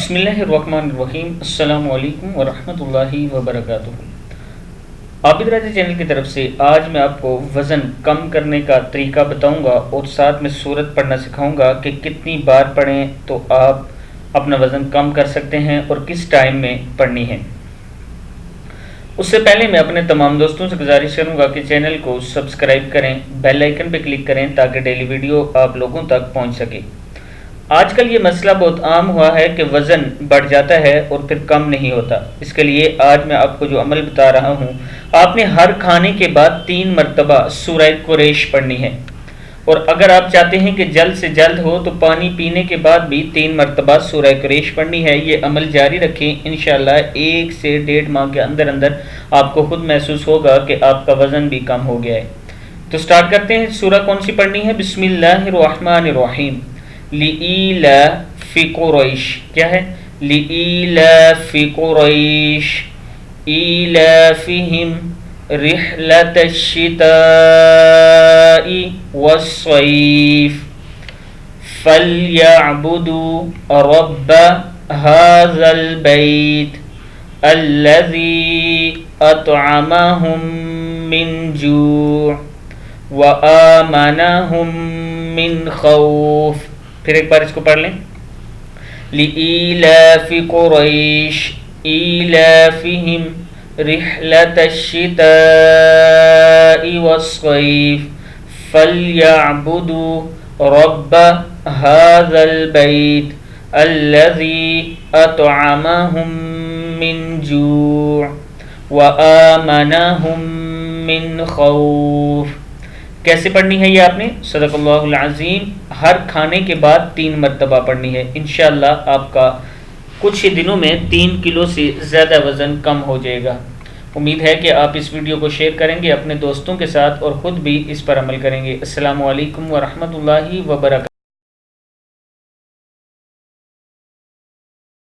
بسم اللہ الرحمن الرحیم۔ السلام علیکم ورحمۃ اللہ وبرکاتہ۔ عابد راجہ چینل کی طرف سے آج میں آپ کو وزن کم کرنے کا طریقہ بتاؤں گا اور ساتھ میں سورت پڑھنا سکھاؤں گا کہ کتنی بار پڑھیں تو آپ اپنا وزن کم کر سکتے ہیں اور کس ٹائم میں پڑھنی ہے۔ اس سے پہلے میں اپنے تمام دوستوں سے گزارش کروں گا کہ چینل کو سبسکرائب کریں، بیل آئیکن پہ کلک کریں تاکہ ڈیلی ویڈیو آپ لوگوں تک پہنچ سکے۔ آج کل یہ مسئلہ بہت عام ہوا ہے کہ وزن بڑھ جاتا ہے اور پھر کم نہیں ہوتا۔ اس کے لیے آج میں آپ کو جو عمل بتا رہا ہوں، آپ نے ہر کھانے کے بعد 3 مرتبہ سورہ قریش پڑھنی ہے، اور اگر آپ چاہتے ہیں کہ جلد سے جلد ہو تو پانی پینے کے بعد بھی 3 مرتبہ سورہ قریش پڑھنی ہے۔ یہ عمل جاری رکھیں، انشاءاللہ 1 سے 1.5 ماہ کے اندر آپ کو خود محسوس ہوگا کہ آپ کا وزن بھی کم ہو گیا ہے۔ تو سٹارٹ کرتے ہیں۔ سورہ کون سی پڑھنی ہے؟ بسم اللہ الرحمن الرحیم۔ لِإِيلَافِ قُرَيْشٍ کیا ہے؟ لِإِيلَافِ قُرَيْشٍ إِيلَافِهِمْ رِحْلَةَ الشِّتَاءِ وَالصَّيْفِ فَلْيَعْبُدُوا رَبَّ هَذَا الْبَيْتِ الَّذِي أَطْعَمَهُم مِّن جُوعٍ وَآمَنَهُم مِّن خَوْفٍ۔ پھر ایک بار اس کو پڑھ لیں۔ لِإِيلَافِ قُرَيْشٍ إِيلَافِهِمْ رِحْلَةَ الشِّتَاءِ وَالصَّيْفِ فَلْيَعْبُدُوا رَبَّ هَذَا الْبَيْتِ الَّذِي أَطْعَمَهُم مِّن جُوعٍ وَآمَنَهُم مِّن خَوْفٍ۔ کیسے پڑھنی ہے یہ آپ نے؟ صدق اللہ العظیم۔ ہر کھانے کے بعد 3 مرتبہ پڑھنی ہے۔ انشاءاللہ آپ کا کچھ ہی دنوں میں 3 کلو سے زیادہ وزن کم ہو جائے گا۔ امید ہے کہ آپ اس ویڈیو کو شیئر کریں گے اپنے دوستوں کے ساتھ اور خود بھی اس پر عمل کریں گے۔ السلام علیکم ورحمۃ اللہ وبرکاتہ۔